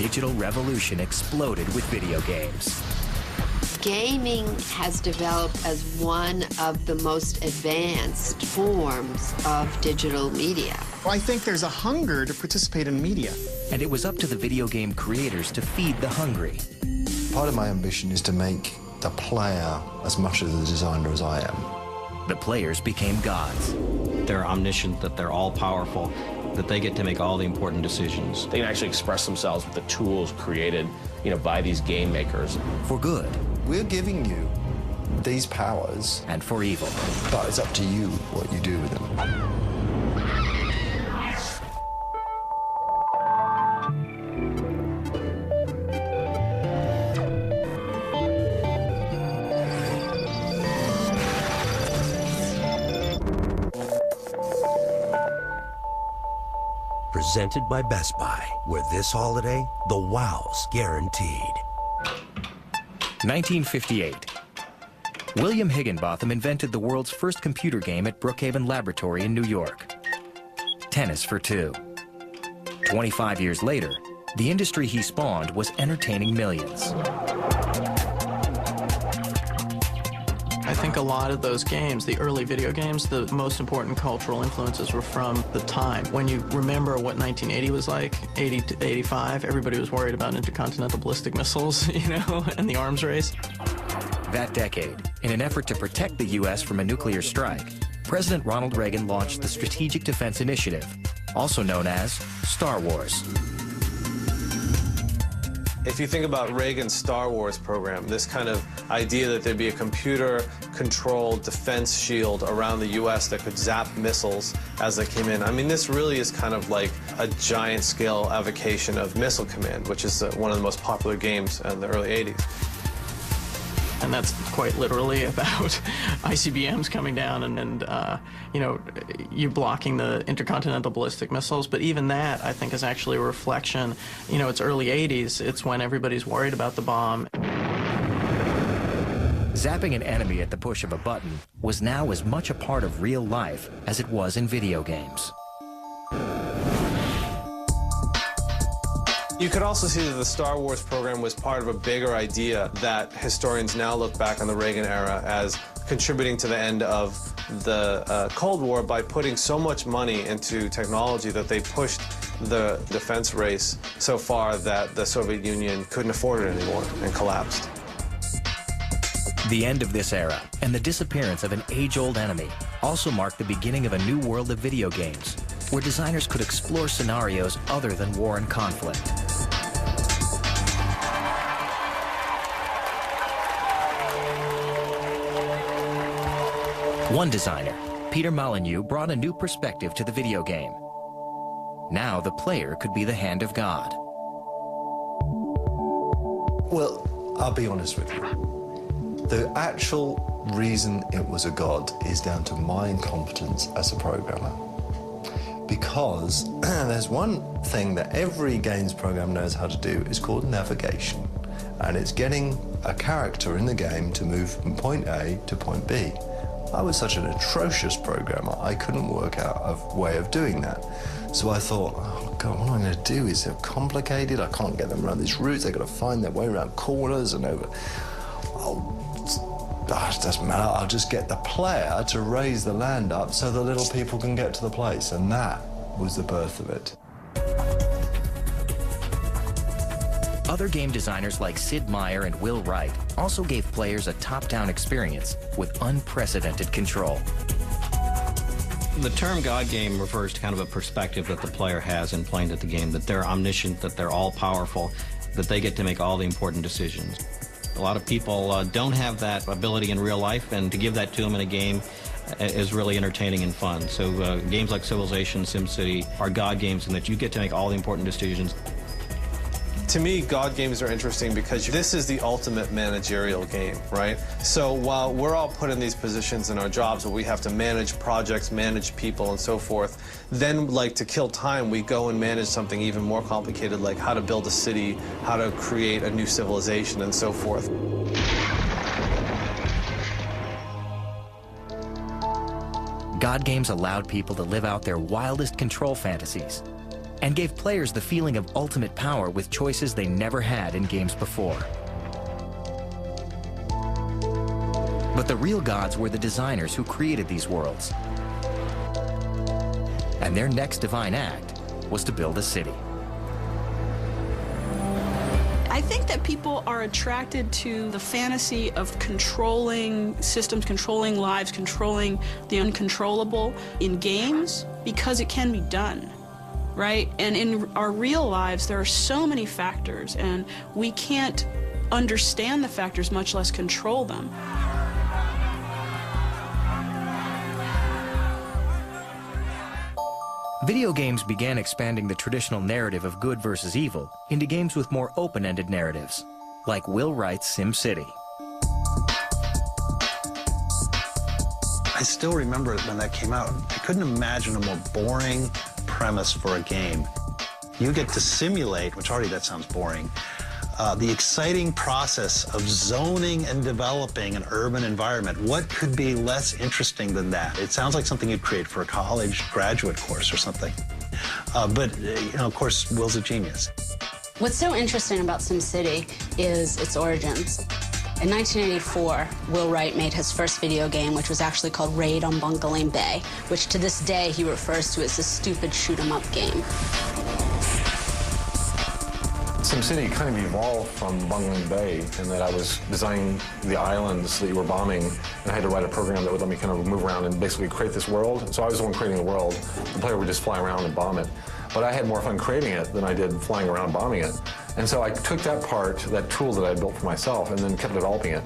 digital revolution exploded with video games. Gaming has developed as one of the most advanced forms of digital media. I think there's a hunger to participate in media. And it was up to the video game creators to feed the hungry. Part of my ambition is to make the player as much of the designer as I am. The players became gods. They're omniscient, that they're all-powerful, that they get to make all the important decisions. They can actually express themselves with the tools created, by these game makers. For good. We're giving you these powers. And for evil. But it's up to you what you do with them. Presented by Best Buy, where this holiday, the wow's guaranteed. 1958. William Higginbotham invented the world's first computer game at Brookhaven Laboratory in New York. Tennis for Two. 25 years later, the industry he spawned was entertaining millions. I think a lot of those games, the early video games, the most important cultural influences were from the time. When you remember what 1980 was like, 80 to 85, everybody was worried about intercontinental ballistic missiles, and the arms race. That decade, in an effort to protect the U.S. from a nuclear strike, President Ronald Reagan launched the Strategic Defense Initiative, also known as Star Wars. If you think about Reagan's Star Wars program, this kind of idea that there'd be a computer-controlled defense shield around the U.S. that could zap missiles as they came in. I mean, this really is kind of like a giant-scale avocation of Missile Command, which is one of the most popular games in the early 80s. And that's quite literally about ICBMs coming down and you blocking the intercontinental ballistic missiles. But even that, I think, is actually a reflection. It's early 80s. It's when everybody's worried about the bomb. Zapping an enemy at the push of a button was now as much a part of real life as it was in video games. You could also see that the Star Wars program was part of a bigger idea that historians now look back on the Reagan era as contributing to the end of the Cold War by putting so much money into technology that they pushed the defense race so far that the Soviet Union couldn't afford it anymore and collapsed. The end of this era and the disappearance of an age-old enemy also marked the beginning of a new world of video games, where designers could explore scenarios other than war and conflict. One designer, Peter Molyneux, brought a new perspective to the video game. Now the player could be the hand of God. Well, I'll be honest with you. The actual reason it was a god is down to my incompetence as a programmer. Because there's one thing that every games program knows how to do, is called navigation. And it's getting a character in the game to move from point A to point B. I was such an atrocious programmer, I couldn't work out a way of doing that. So I thought, oh God, what I'm going to do is complicated. I can't get them around these routes. They've got to find their way around corners and over. Oh, it doesn't matter. I'll just get the player to raise the land up so the little people can get to the place. And that was the birth of it. Other game designers like Sid Meier and Will Wright also gave players a top-down experience with unprecedented control. The term God game refers to kind of a perspective that the player has in playing at the game, that they're omniscient, that they're all-powerful, that they get to make all the important decisions. A lot of people don't have that ability in real life, and to give that to them in a game is really entertaining and fun. So games like Civilization, SimCity are God games in that you get to make all the important decisions. To me, God games are interesting because this is the ultimate managerial game, right? So while we're all put in these positions in our jobs where we have to manage projects, manage people, and so forth, then, like, to kill time, we go and manage something even more complicated, like how to build a city, how to create a new civilization, and so forth. God games allowed people to live out their wildest control fantasies. and gave players the feeling of ultimate power with choices they never had in games before. But the real gods were the designers who created these worlds. And their next divine act was to build a city. I think that people are attracted to the fantasy of controlling systems, controlling lives, controlling the uncontrollable in games because it can be done, right? And in our real lives, there are so many factors, and we can't understand the factors, much less control them. Video games began expanding the traditional narrative of good versus evil into games with more open-ended narratives, like Will Wright's SimCity. I still remember when that came out. I couldn't imagine a more boring premise for a game. You get to simulate, which already that sounds boring, the exciting process of zoning and developing an urban environment. What could be less interesting than that? It sounds like something you'd create for a college graduate course or something. But, you know, of course, Will's a genius. What's so interesting about SimCity is its origins. In 1984, Will Wright made his first video game, which was actually called Raid on Bungaling Bay, which to this day he refers to as a stupid shoot-'em-up game. SimCity kind of evolved from Bungaling Bay in that I was designing the islands that you were bombing, and I had to write a program that would let me kind of move around and basically create this world. So I was the one creating the world. The player would just fly around and bomb it. But I had more fun creating it than I did flying around bombing it. And so I took that part, that tool that I built for myself, and then kept developing it.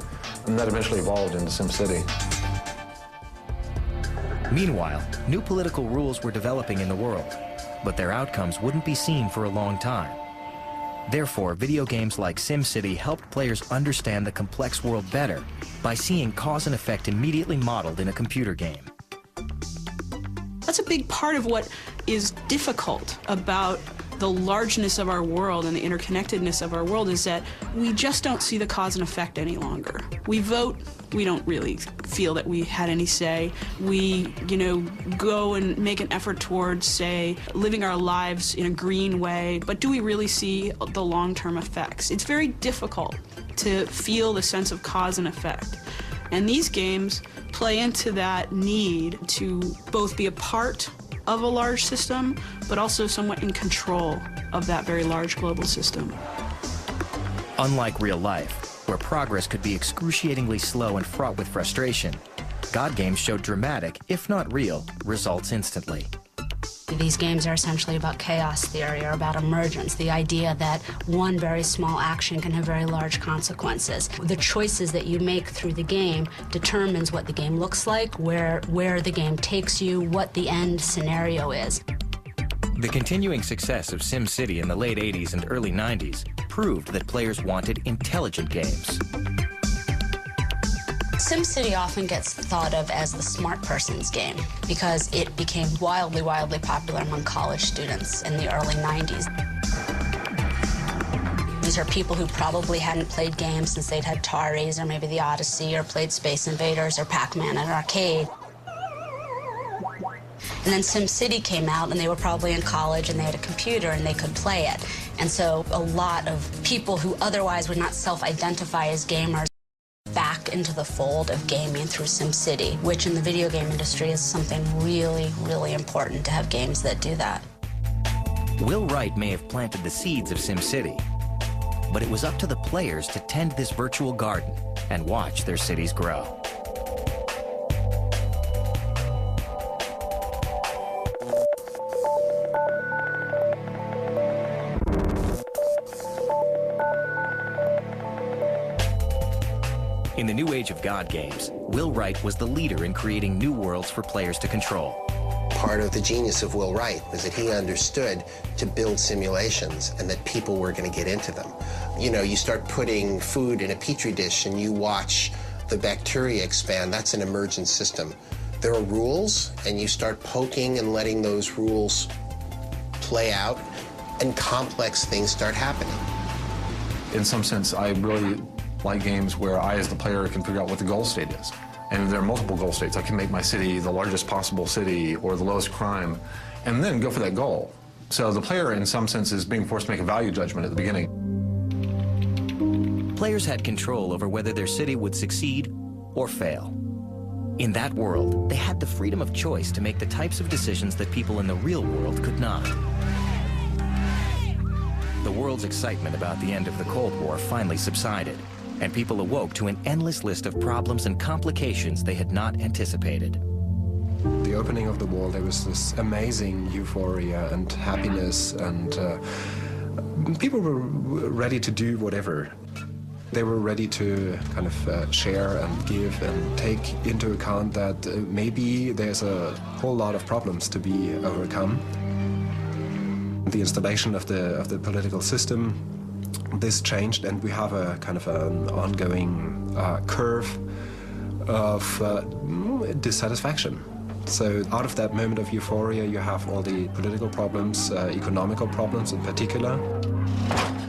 And that eventually evolved into SimCity. Meanwhile, new political rules were developing in the world, but their outcomes wouldn't be seen for a long time. Therefore, video games like SimCity helped players understand the complex world better by seeing cause and effect immediately modeled in a computer game. That's a big part of what is difficult about the largeness of our world and the interconnectedness of our world is that we just don't see the cause and effect any longer. We vote, we don't really feel that we had any say. We, go and make an effort towards, say, living our lives in a green way, but do we really see the long-term effects? It's very difficult to feel the sense of cause and effect. And these games play into that need to both be a part of a large system, but also somewhat in control of that very large global system. Unlike real life, where progress could be excruciatingly slow and fraught with frustration, God games showed dramatic, if not real, results instantly. These games are essentially about chaos theory or about emergence, the idea that one very small action can have very large consequences. The choices that you make through the game determines what the game looks like, where the game takes you, what the end scenario is. The continuing success of SimCity in the late 80s and early 90s proved that players wanted intelligent games. SimCity often gets thought of as the smart person's game because it became wildly, wildly popular among college students in the early 90s. These are people who probably hadn't played games since they'd had Ataris or maybe the Odyssey or played Space Invaders or Pac-Man at an arcade. And then SimCity came out and they were probably in college and they had a computer and they could play it. And so a lot of people who otherwise would not self-identify as gamers back into the fold of gaming through SimCity, which in the video game industry is something really, really important to have games that do that. Will Wright may have planted the seeds of SimCity, but it was up to the players to tend this virtual garden and watch their cities grow. In the new age of God games, Will Wright was the leader in creating new worlds for players to control. Part of the genius of Will Wright was that he understood to build simulations and that people were going to get into them. You start putting food in a petri dish and you watch the bacteria expand. That's an emergent system. There are rules, and you start poking and letting those rules play out, and complex things start happening. In some sense, I really like games where I, as the player, can figure out what the goal state is. And there are multiple goal states. I can make my city the largest possible city or the lowest crime, and then go for that goal. So the player, in some sense, is being forced to make a value judgment at the beginning. Players had control over whether their city would succeed or fail. In that world, they had the freedom of choice to make the types of decisions that people in the real world could not. The world's excitement about the end of the Cold War finally subsided, and people awoke to an endless list of problems and complications they had not anticipated. The opening of the wall, there was this amazing euphoria and happiness, and people were ready to do whatever. They were ready to kind of share and give and take into account that maybe there's a whole lot of problems to be overcome. The installation of the political system, this changed, and we have a kind of an ongoing curve of dissatisfaction. So out of that moment of euphoria, you have all the political problems, economical problems in particular.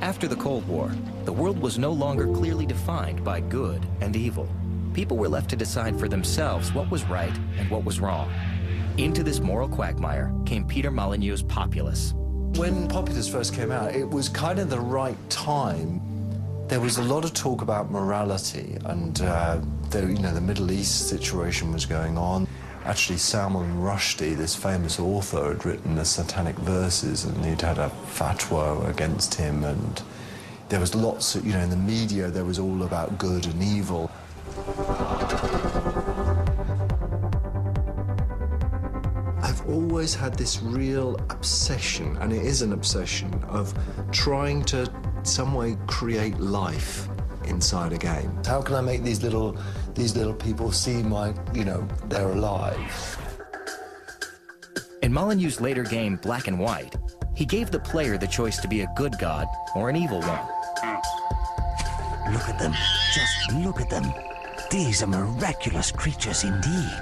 After the Cold War, the world was no longer clearly defined by good and evil. People were left to decide for themselves what was right and what was wrong. Into this moral quagmire came Peter Molyneux's Populous. When Populous first came out, it was kind of the right time. There was a lot of talk about morality, and the Middle East situation was going on. Actually, Salman Rushdie, this famous author, had written the Satanic Verses, and he'd had a fatwa against him, and there was lots of, in the media, there was all about good and evil. I've always had this real obsession, and it is an obsession, of trying to, in some way, create life inside a game. How can I make these little people seem like, they're alive? In Molyneux's later game, Black and White, he gave the player the choice to be a good god or an evil one. Look at them. Just look at them. These are miraculous creatures indeed.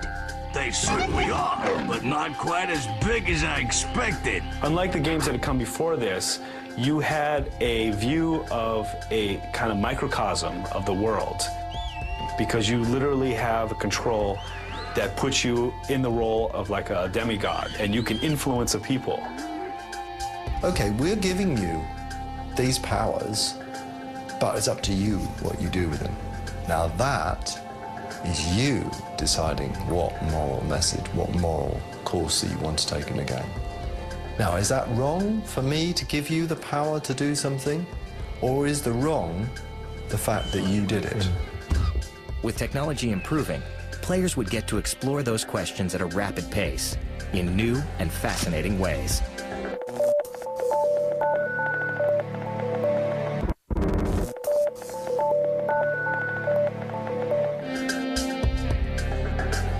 They certainly are, but not quite as big as I expected. Unlike the games that had come before this, you had a view of a kind of microcosm of the world, because you literally have a control that puts you in the role of like a demigod, and you can influence a people. Okay, we're giving you these powers, but it's up to you what you do with them. Now that is you deciding what moral message, what moral course that you want to take in the game. Now, is that wrong for me to give you the power to do something? Or is the wrong the fact that you did it? With technology improving, players would get to explore those questions at a rapid pace, in new and fascinating ways.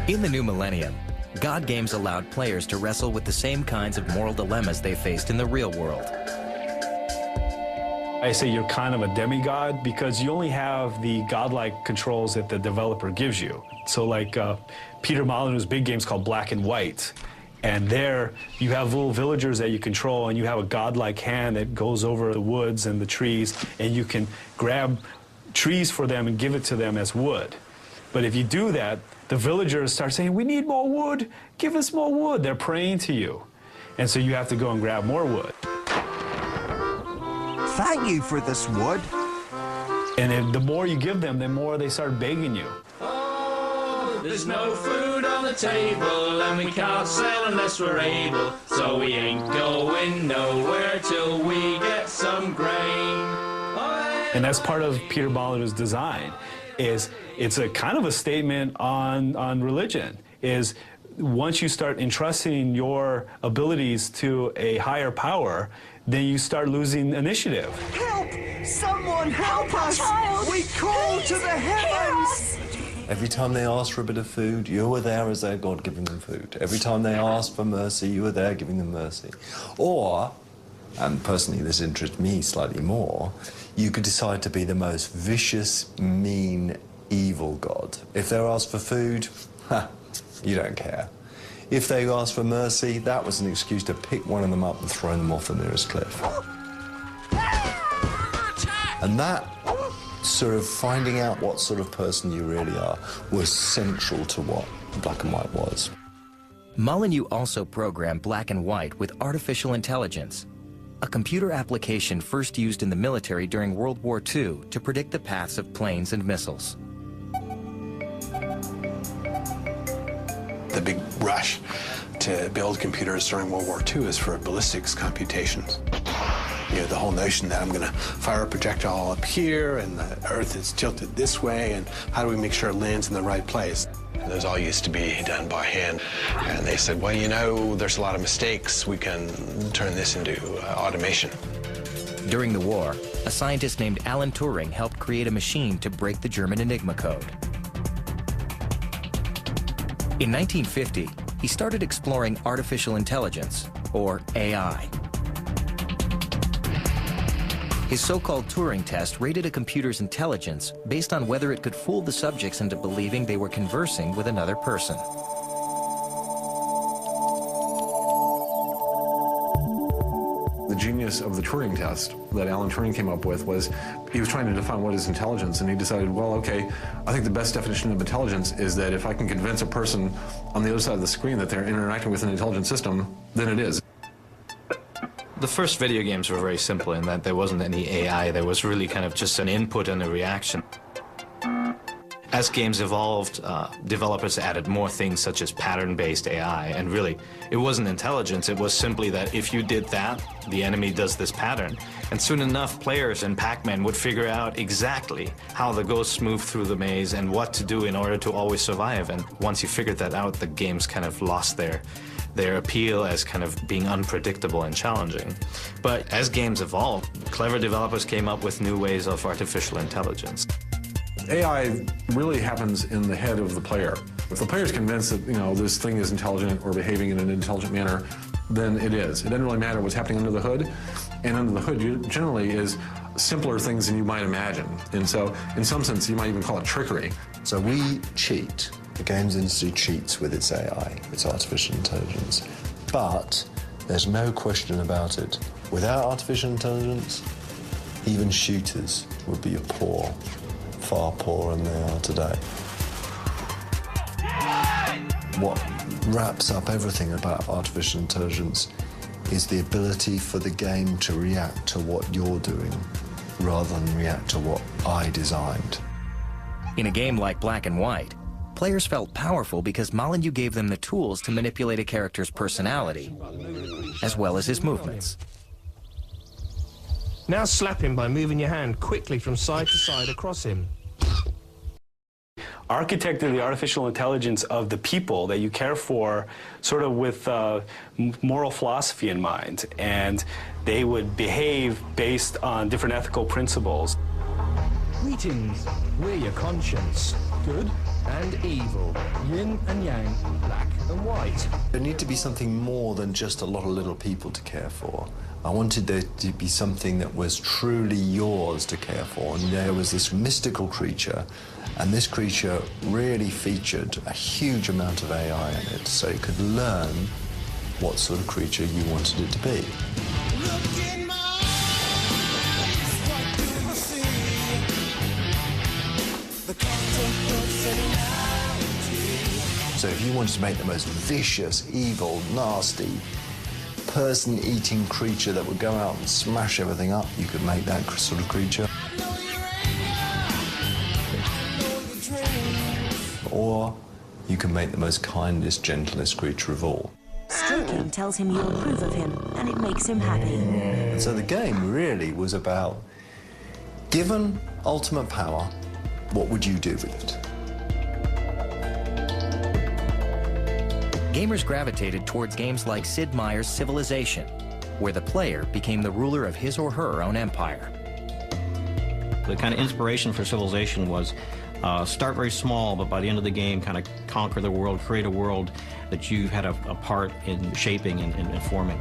In the new millennium, God games allowed players to wrestle with the same kinds of moral dilemmas they faced in the real world. I say you're kind of a demigod because you only have the godlike controls that the developer gives you. So like Peter Molyneux's big game's called Black and White, and there you have little villagers that you control, and you have a godlike hand that goes over the woods and the trees, and you can grab trees for them and give it to them as wood. But if you do that, the villagers start saying, "We need more wood, give us more wood." They're praying to you. And so you have to go and grab more wood. Thank you for this wood. And then the more you give them, the more they start begging you. Oh, there's no food on the table, and we can't sail unless we're able, so we ain't going nowhere till we get some grain. And that's part of Peter Molyneux's design. It's a kind of a statement on religion, is once you start entrusting your abilities to a higher power, then you start losing initiative. Help! Someone help us! Child. We call to the heavens! Every time they asked for a bit of food, you were there as their God giving them food. Every time they asked for mercy, you were there giving them mercy. Or, and personally this interests me slightly more, you could decide to be the most vicious, mean, evil God. If they're asked for food, you don't care. If they asked for mercy, that was an excuse to pick one of them up and throw them off the nearest cliff. And that sort of finding out what sort of person you really are was central to what Black and White was. Molyneux also programmed Black and White with artificial intelligence, a computer application first used in the military during World War II to predict the paths of planes and missiles. The big rush to build computers during World War II is for ballistics computations. You know, the whole notion that I'm going to fire a projectile up here and the Earth is tilted this way, and how do we make sure it lands in the right place? And those all used to be done by hand. And they said, well, you know, there's a lot of mistakes. We can turn this into automation. During the war, a scientist named Alan Turing helped create a machine to break the German Enigma code. In 1950, he started exploring artificial intelligence, or AI. His so-called Turing test rated a computer's intelligence based on whether it could fool the subjects into believing they were conversing with another person. The genius of the Turing test that Alan Turing came up with was he was trying to define what is intelligence, and he decided, well, okay, I think the best definition of intelligence is that if I can convince a person on the other side of the screen that they're interacting with an intelligent system, then it is. The first video games were very simple in that there wasn't any AI. There was really kind of just an input and a reaction. As games evolved, developers added more things such as pattern-based AI, and really, it wasn't intelligence. It was simply that if you did that, the enemy does this pattern. And soon enough, players in Pac-Man would figure out exactly how the ghosts move through the maze and what to do in order to always survive. And once you figured that out, the games kind of lost their appeal as kind of being unpredictable and challenging. But as games evolved, clever developers came up with new ways of artificial intelligence. AI really happens in the head of the player. If the player is convinced that, you know, this thing is intelligent or behaving in an intelligent manner, then it is. It doesn't really matter what's happening under the hood. And under the hood generally is simpler things than you might imagine. And so, in some sense, you might even call it trickery. So we cheat. The games industry cheats with its AI, its artificial intelligence. But there's no question about it. Without artificial intelligence, even shooters would be poor, far poorer than they are today. What wraps up everything about artificial intelligence is the ability for the game to react to what you're doing rather than react to what I designed. In a game like Black and White, players felt powerful because Molyneux gave them the tools to manipulate a character's personality, as well as his movements. Now slap him by moving your hand quickly from side to side across him. Architected the artificial intelligence of the people that you care for sort of with moral philosophy in mind, and they would behave based on different ethical principles. Greetings, we're your conscience, good and evil, yin and yang, black and white. There need to be something more than just a lot of little people to care for. I wanted there to be something that was truly yours to care for, and there was this mystical creature, and this creature really featured a huge amount of AI in it, so you could learn what sort of creature you wanted it to be. So if you wanted to make the most vicious, evil, nasty, person-eating creature that would go out and smash everything up, you could make that sort of creature. Or you can make the most kindest, gentlest creature of all. Stroking tells him you approve of him, and it makes him happy. And so the game really was about, given ultimate power, what would you do with it? Gamers gravitated towards games like Sid Meier's Civilization, where the player became the ruler of his or her own empire. The kind of inspiration for Civilization was start very small, but by the end of the game, kind of conquer the world, create a world that you had a part in shaping and forming.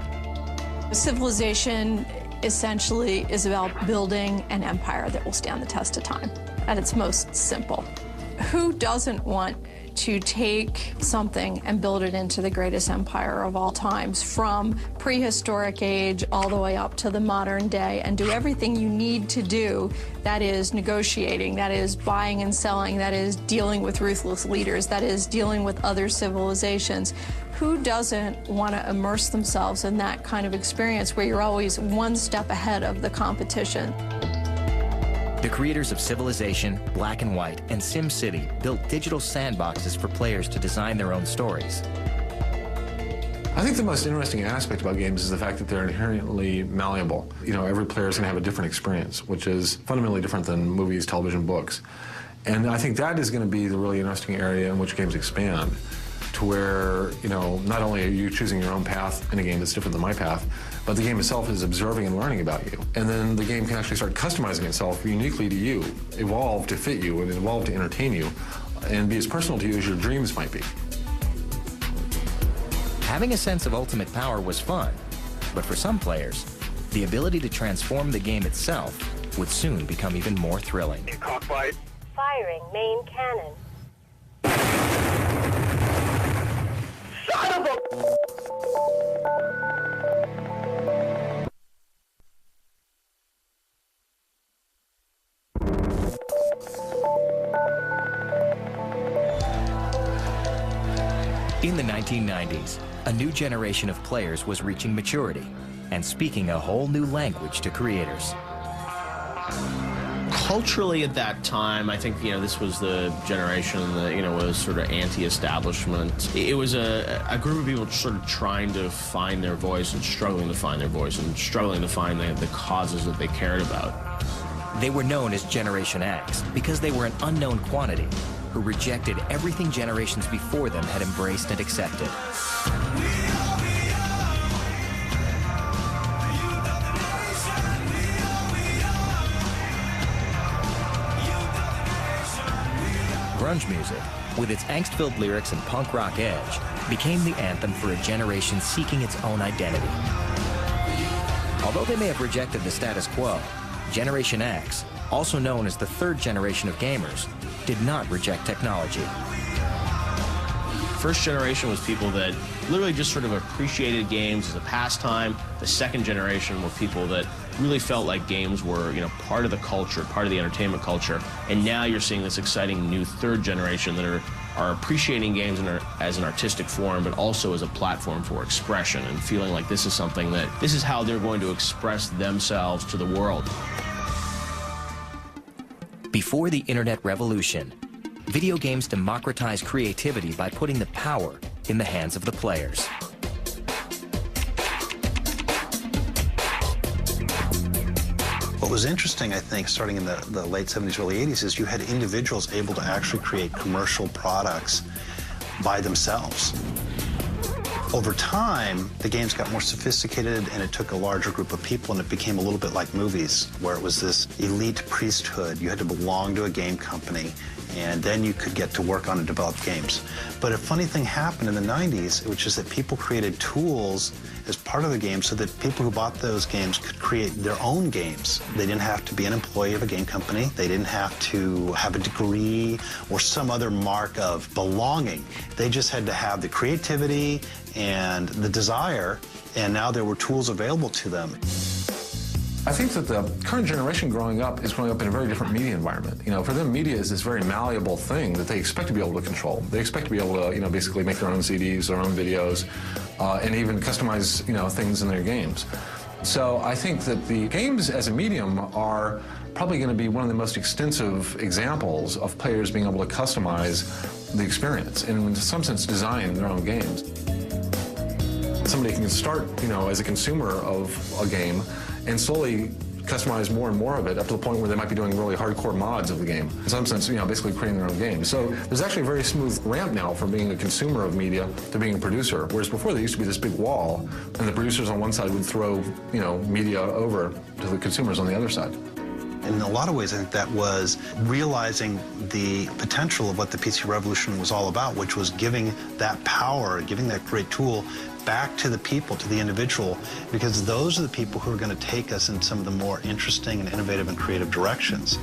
Civilization essentially is about building an empire that will stand the test of time at its most simple. Who doesn't want to take something and build it into the greatest empire of all times, from prehistoric age all the way up to the modern day, and do everything you need to do. That is negotiating, that is buying and selling, that is dealing with ruthless leaders, that is dealing with other civilizations. Who doesn't want to immerse themselves in that kind of experience where you're always one step ahead of the competition? The creators of Civilization, Black and White, and SimCity built digital sandboxes for players to design their own stories. I think the most interesting aspect about games is the fact that they're inherently malleable. You know, every player is going to have a different experience, which is fundamentally different than movies, television, books. And I think that is going to be the really interesting area in which games expand, to where, you know, not only are you choosing your own path in a game that's different than my path, but the game itself is observing and learning about you. And then the game can actually start customizing itself uniquely to you, evolve to fit you, and evolve to entertain you, and be as personal to you as your dreams might be. Having a sense of ultimate power was fun, but for some players, the ability to transform the game itself would soon become even more thrilling. Cockfight. Firing main cannon. Son of a... In the 1990s, a new generation of players was reaching maturity and speaking a whole new language to creators. Culturally at that time, I think, this was the generation that, was sort of anti-establishment. It was a group of people sort of trying to find their voice and struggling to find their voice and struggling to find the causes that they cared about. They were known as Generation X because they were an unknown quantity who rejected everything generations before them had embraced and accepted. Grunge music, with its angst-filled lyrics and punk rock edge, became the anthem for a generation seeking its own identity. Although they may have rejected the status quo, Generation X, also known as the third generation of gamers, did not reject technology. First generation was people that literally just sort of appreciated games as a pastime. The second generation were people that really felt like games were, part of the culture, part of the entertainment culture. And now you're seeing this exciting new third generation that are appreciating games as an artistic form, but also as a platform for expression, and feeling like this is something that, this is how they're going to express themselves to the world. Before the internet revolution, video games democratized creativity by putting the power in the hands of the players. What was interesting, I think, starting in the late 70s, early 80s, is you had individuals able to actually create commercial products by themselves. Over time, the games got more sophisticated, and it took a larger group of people, and it became a little bit like movies, where it was this elite priesthood. You had to belong to a game company, and then you could get to work on and develop games. But a funny thing happened in the 90s, which is that people created tools as part of the game so that people who bought those games could create their own games. They didn't have to be an employee of a game company. They didn't have to have a degree or some other mark of belonging. They just had to have the creativity and the desire, and now there were tools available to them. I think that the current generation growing up is growing up in a very different media environment. For them, media is this very malleable thing that they expect to be able to control. They expect to be able to, basically make their own CDs, their own videos, and even customize, things in their games. So I think that the games as a medium are probably going to be one of the most extensive examples of players being able to customize the experience and, in some sense, design their own games. Somebody can start, as a consumer of a game and slowly customize more and more of it up to the point where they might be doing really hardcore mods of the game. In some sense, basically creating their own game. So there's actually a very smooth ramp now from being a consumer of media to being a producer, whereas before there used to be this big wall, and the producers on one side would throw, media over to the consumers on the other side. In a lot of ways, I think that was realizing the potential of what the PC Revolution was all about, which was giving that power, giving that great tool back to the people, to the individual, because those are the people who are going to take us in some of the more interesting and innovative and creative directions.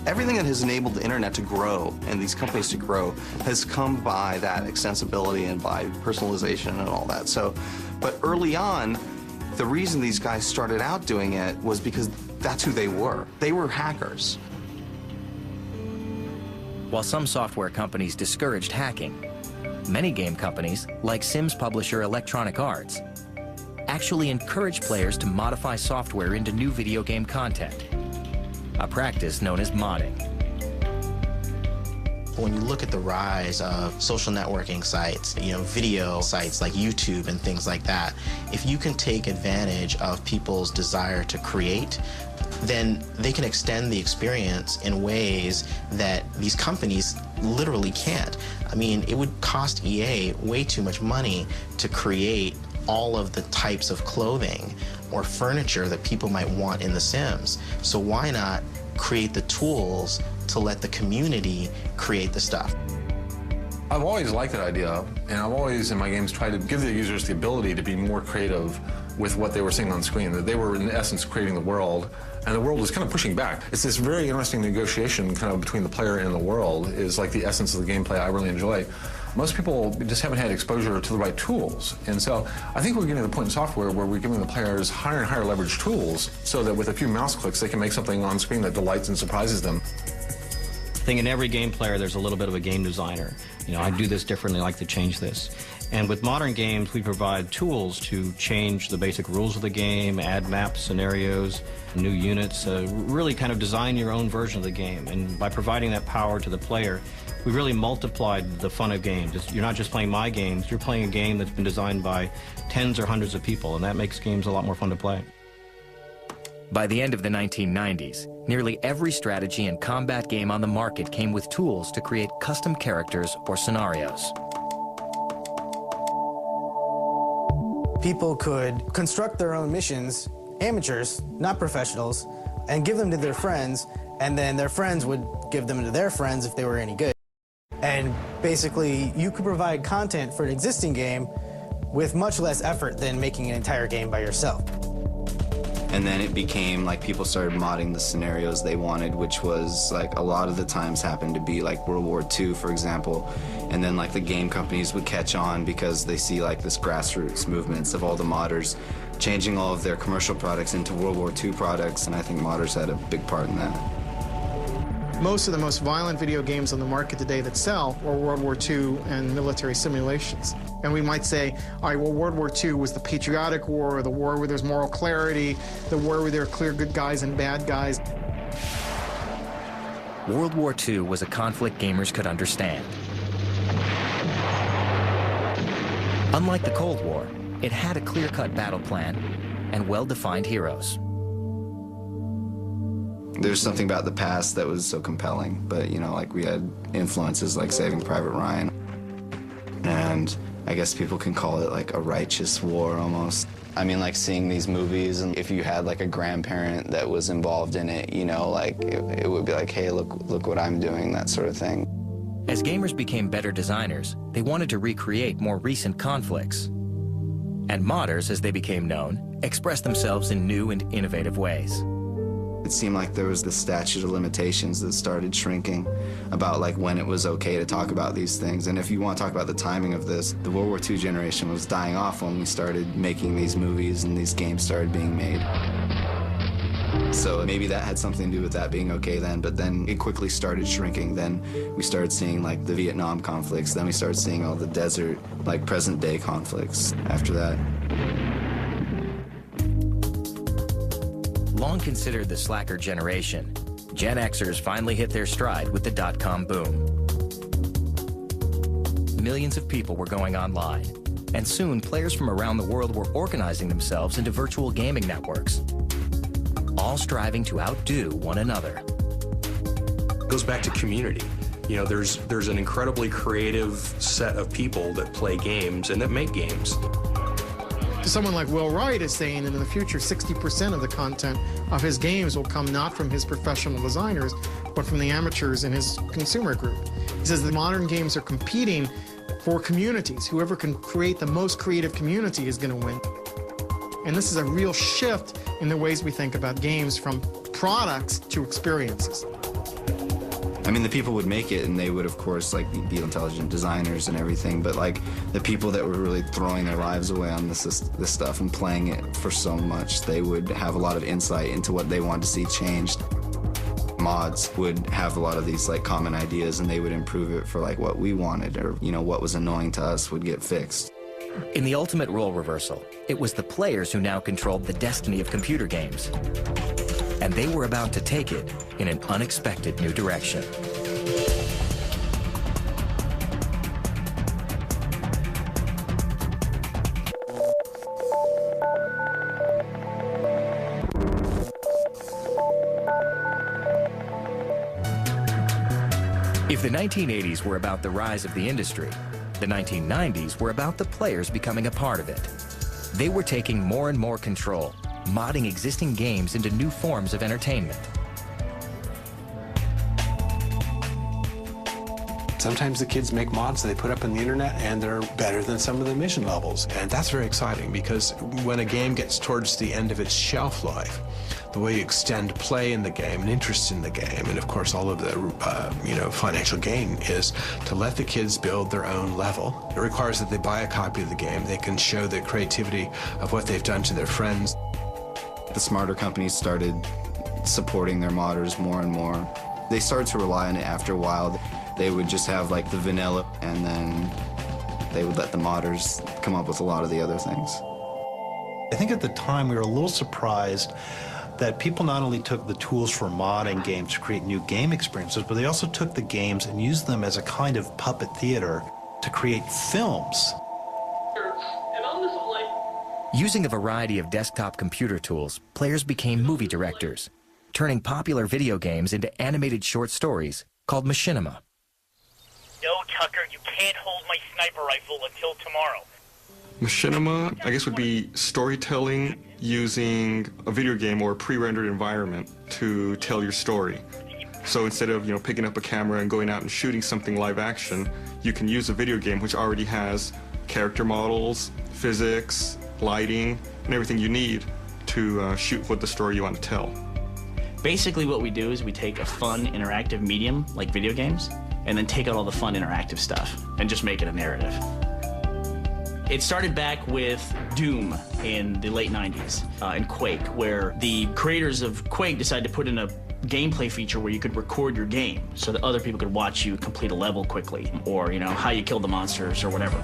Everything that has enabled the internet to grow and these companies to grow has come by that extensibility and by personalization and all that. So, but early on, the reason these guys started out doing it was because that's who they were. They were hackers. While some software companies discouraged hacking, many game companies, like Sims publisher Electronic Arts, actually encourage players to modify software into new video game content, a practice known as modding. When you look at the rise of social networking sites, video sites like YouTube and things like that, if you can take advantage of people's desire to create, then they can extend the experience in ways that these companies literally can't. I mean, it would cost EA way too much money to create all of the types of clothing or furniture that people might want in The Sims. So why not create the tools to let the community create the stuff? I've always liked that idea, and I've always, in my games, tried to give the users the ability to be more creative with what they were seeing on screen, that they were, in essence, creating the world, and the world was kind of pushing back. It's this very interesting negotiation kind of between the player and the world is like the essence of the gameplay I really enjoy. Most people just haven't had exposure to the right tools, and so I think we're getting to the point in software where we're giving the players higher and higher leverage tools so that with a few mouse clicks they can make something on screen that delights and surprises them. I think in every game player there's a little bit of a game designer. I do this differently, I like to change this. And with modern games, we provide tools to change the basic rules of the game, add maps, scenarios, new units, really kind of design your own version of the game. And by providing that power to the player, we really multiplied the fun of games. You're not just playing my games, you're playing a game that's been designed by tens or hundreds of people, and that makes games a lot more fun to play. By the end of the 1990s, nearly every strategy and combat game on the market came with tools to create custom characters or scenarios. People could construct their own missions, amateurs, not professionals, and give them to their friends, and then their friends would give them to their friends if they were any good. And basically, you could provide content for an existing game with much less effort than making an entire game by yourself. And then it became like people started modding the scenarios they wanted, which was like a lot of the times happened to be like World War II, for example. And then like the game companies would catch on because they see like this grassroots movements of all the modders changing all of their commercial products into World War II products. And I think modders had a big part in that. Most of the most violent video games on the market today that sell are World War II and military simulations. And we might say, all right, well, World War II was the patriotic war, the war where there's moral clarity, the war where there are clear good guys and bad guys. World War II was a conflict gamers could understand. Unlike the Cold War, it had a clear-cut battle plan and well-defined heroes. There's something about the past that was so compelling, but like we had influences like Saving Private Ryan. And I guess people can call it like a righteous war almost. I mean, like seeing these movies, and if you had like a grandparent that was involved in it, like it would be like, hey, look what I'm doing, that sort of thing. As gamers became better designers, they wanted to recreate more recent conflicts. And modders, as they became known, expressed themselves in new and innovative ways. It seemed like there was the statute of limitations that started shrinking about like when it was okay to talk about these things. And if you want to talk about the timing of this, the World War II generation was dying off when we started making these movies and these games started being made. So maybe that had something to do with that being okay then, but then it quickly started shrinking. Then we started seeing like the Vietnam conflicts, then we started seeing all the desert, like present day conflicts after that. Long considered the slacker generation, Gen Xers finally hit their stride with the dot-com boom. Millions of people were going online, and soon players from around the world were organizing themselves into virtual gaming networks, all striving to outdo one another. It goes back to community. There's an incredibly creative set of people that play games and that make games. Someone like Will Wright is saying that in the future, 60% of the content of his games will come not from his professional designers, but from the amateurs in his consumer group. He says the modern games are competing for communities. Whoever can create the most creative community is going to win. And this is a real shift in the ways we think about games from products to experiences. I mean, the people would make it, and they would, of course, like, be intelligent designers and everything, but, like, the people that were really throwing their lives away on this stuff and playing it for so much, they would have a lot of insight into what they wanted to see changed. Mods would have a lot of these, like, common ideas, and they would improve it for, like, what we wanted, or, you know, what was annoying to us would get fixed. In the ultimate role reversal, it was the players who now controlled the destiny of computer games. And they were about to take it in an unexpected new direction. If the 1980s were about the rise of the industry, the 1990s were about the players becoming a part of it. They were taking more and more control, modding existing games into new forms of entertainment. Sometimes the kids make mods they put up on the internet and they're better than some of the mission levels. And that's very exciting because when a game gets towards the end of its shelf life, the way you extend play in the game and interest in the game, and of course all of the financial gain, is to let the kids build their own level. It requires that they buy a copy of the game. They can show the creativity of what they've done to their friends. The smarter companies started supporting their modders more and more. They started to rely on it after a while. They would just have like the vanilla, and then they would let the modders come up with a lot of the other things. I think at the time we were a little surprised that people not only took the tools for modding games to create new game experiences, but they also took the games and used them as a kind of puppet theater to create films. Using a variety of desktop computer tools, players became movie directors, turning popular video games into animated short stories called machinima. No, Tucker, you can't hold my sniper rifle until tomorrow. Machinima, I guess, would be storytelling using a video game or a pre-rendered environment to tell your story. So instead of, picking up a camera and going out and shooting something live action, you can use a video game which already has character models, physics, lighting, and everything you need to shoot what the story you want to tell. Basically what we do is we take a fun interactive medium like video games and then take out all the fun interactive stuff and just make it a narrative. It started back with Doom in the late 90s and Quake, where the creators of Quake decided to put in a gameplay feature where you could record your game so that other people could watch you complete a level quickly, or how you killed the monsters or whatever.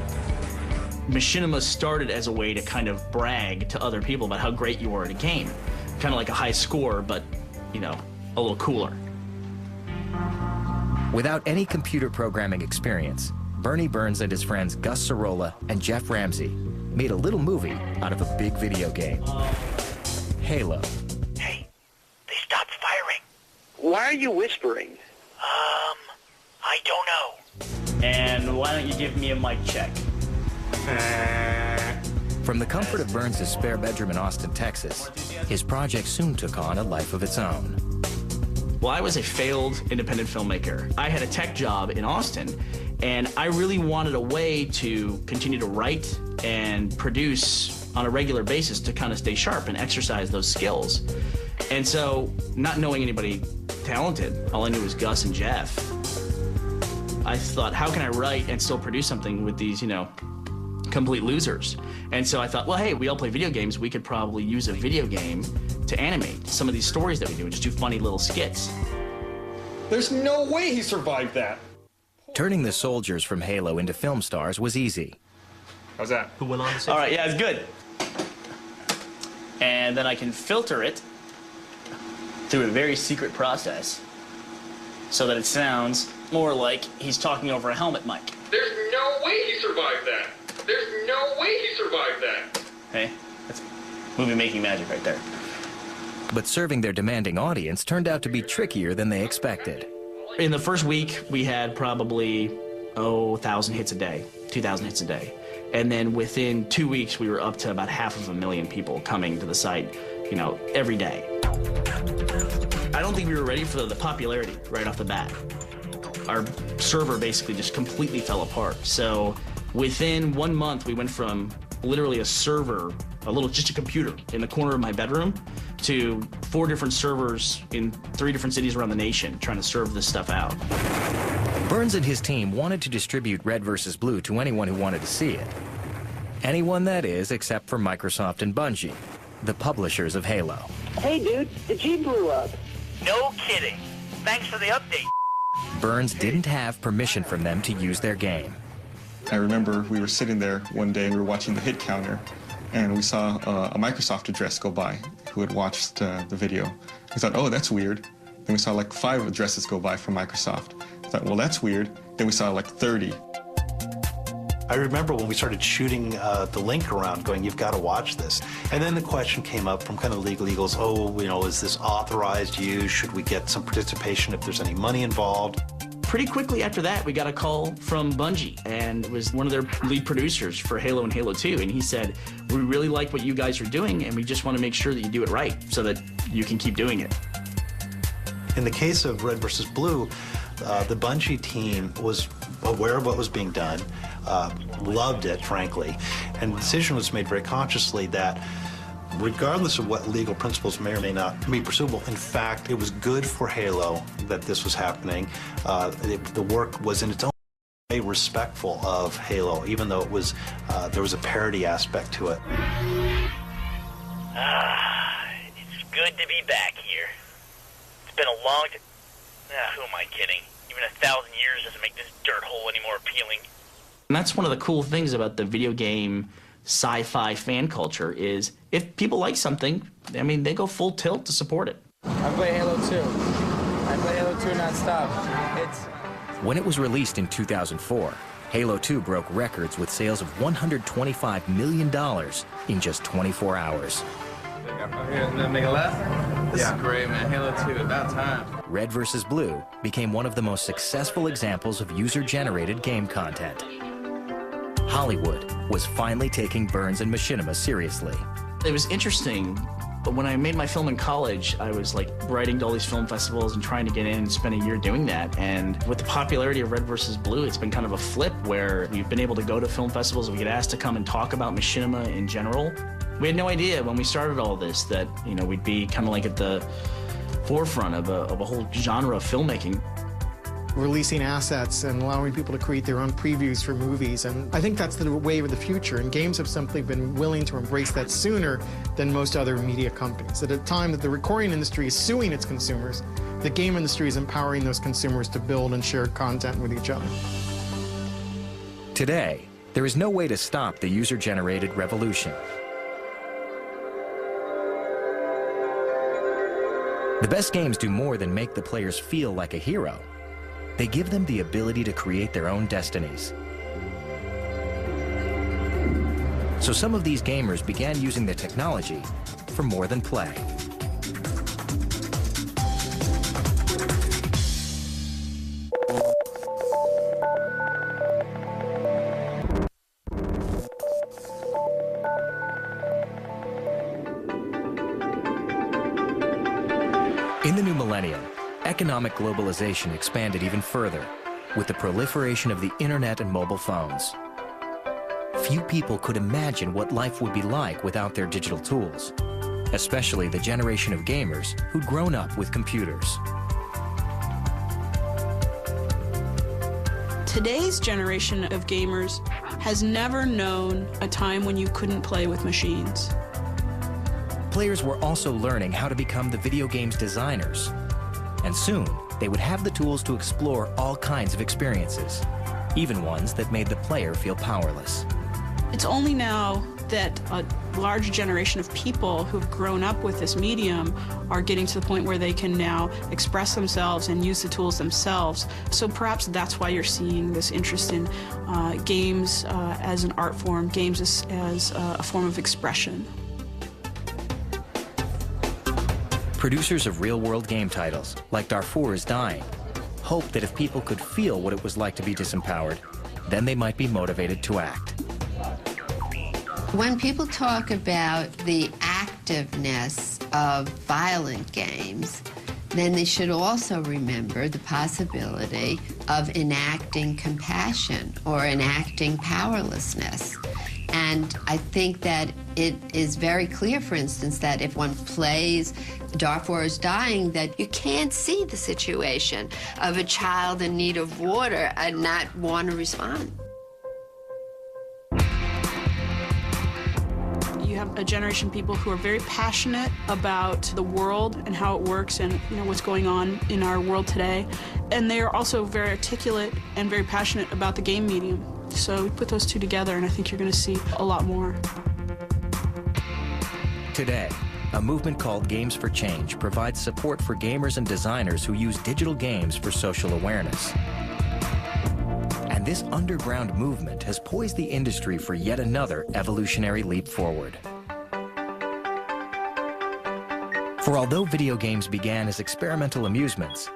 Machinima started as a way to kind of brag to other people about how great you were at a game. Kind of like a high score, but, a little cooler. Without any computer programming experience, Bernie Burns and his friends Gus Sorolla and Jeff Ramsey made a little movie out of a big video game. Halo. Hey, they stopped firing. Why are you whispering? I don't know. And why don't you give me a mic check? From the comfort of Burns' spare bedroom in Austin, Texas, his project soon took on a life of its own. Well, I was a failed independent filmmaker. I had a tech job in Austin, and I really wanted a way to continue to write and produce on a regular basis to kind of stay sharp and exercise those skills. And so, not knowing anybody talented, all I knew was Gus and Jeff, I thought, how can I write and still produce something with these, complete losers? And so I thought, well, hey, we all play video games. We could probably use a video game to animate some of these stories that we do and just do funny little skits. There's no way he survived that. Turning the soldiers from Halo into film stars was easy. How's that? Who went on to say? All right, yeah, it's good. And then I can filter it through a very secret process so that it sounds more like he's talking over a helmet mic. There's no way he survived that. There's no way he survived that. Hey, that's movie making magic right there. But serving their demanding audience turned out to be trickier than they expected. In the first week, we had probably, 1,000 hits a day, 2,000 hits a day. And then within 2 weeks, we were up to about 500,000 people coming to the site, every day. I don't think we were ready for the popularity right off the bat. Our server basically just completely fell apart. So within 1 month, we went from literally a server, just a computer in the corner of my bedroom, to 4 different servers in 3 different cities around the nation trying to serve this stuff out. Burns and his team wanted to distribute Red vs. Blue to anyone who wanted to see it. Anyone, that is, except for Microsoft and Bungie, the publishers of Halo. Hey, dude, the Jeep blew up. No kidding. Thanks for the update. Burns didn't have permission from them to use their game. I remember we were sitting there one day and we were watching the hit counter, and we saw a Microsoft address go by who had watched the video. We thought, oh, that's weird. Then we saw like 5 addresses go by from Microsoft. I thought, well, that's weird. Then we saw like 30. I remember when we started shooting the link around going, you've got to watch this. And then the question came up from kind of legal eagles, oh, is this authorized use? Should we get some participation if there's any money involved? Pretty quickly after that, we got a call from Bungie, and it was one of their lead producers for Halo and Halo 2, and he said, we really like what you guys are doing, and we just want to make sure that you do it right so that you can keep doing it. In the case of Red vs. Blue, the Bungie team was aware of what was being done, loved it, frankly, and the decision was made very consciously that regardless of what legal principles may or may not be pursuable, in fact, it was good for Halo that this was happening. The work was in its own way respectful of Halo, even though it was there was a parody aspect to it. It's good to be back here. It's been a long who am I kidding? Even 1,000 years doesn't make this dirt hole any more appealing. And that's one of the cool things about the video game sci-fi fan culture is if people like something, I mean, they go full tilt to support it. I play Halo 2. I play Halo 2 nonstop. When it was released in 2004, Halo 2 broke records with sales of $125 million in just 24 hours. Make a laugh? This is great, man. Halo 2, about time. Red vs. Blue became one of the most successful examples of user-generated game content. Hollywood was finally taking Burns and Machinima seriously. It was interesting, but when I made my film in college, I was like writing to all these film festivals and trying to get in and spend a year doing that. And with the popularity of Red vs. Blue, it's been kind of a flip where we've been able to go to film festivals, we get asked to come and talk about Machinima in general. We had no idea when we started all this that, we'd be kind of like at the forefront of a whole genre of filmmaking. Releasing assets and allowing people to create their own previews for movies, and I think that's the wave of the future, and games have simply been willing to embrace that sooner than most other media companies. At a time that the recording industry is suing its consumers, the game industry is empowering those consumers to build and share content with each other. Today, there is no way to stop the user-generated revolution. The best games do more than make the players feel like a hero. They give them the ability to create their own destinies. So some of these gamers began using the technology for more than play. In the new millennium, economic globalization expanded even further with the proliferation of the internet and mobile phones. Few people could imagine what life would be like without their digital tools, especially the generation of gamers who'd grown up with computers. Today's generation of gamers has never known a time when you couldn't play with machines. Players were also learning how to become the video game's designers. And soon, they would have the tools to explore all kinds of experiences, even ones that made the player feel powerless. It's only now that a large generation of people who've grown up with this medium are getting to the point where they can now express themselves and use the tools themselves. So perhaps that's why you're seeing this interest in games as an art form, games as a form of expression. Producers of real-world game titles, like Darfur is Dying, hope that if people could feel what it was like to be disempowered, then they might be motivated to act. When people talk about the activeness of violent games, then they should also remember the possibility of enacting compassion or enacting powerlessness. And I think that it is very clear, for instance, that if one plays Dark Forest Dying, that you can't see the situation of a child in need of water and not want to respond. You have a generation of people who are very passionate about the world and how it works and what's going on in our world today. And they are also very articulate and very passionate about the game medium. So we put those two together, and I think you're going to see a lot more. Today, a movement called Games for Change provides support for gamers and designers who use digital games for social awareness. And this underground movement has poised the industry for yet another evolutionary leap forward. For although video games began as experimental amusements,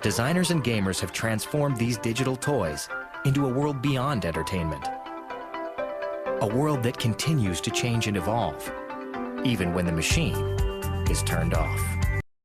designers and gamers have transformed these digital toys into a world beyond entertainment. A world that continues to change and evolve, even when the machine is turned off.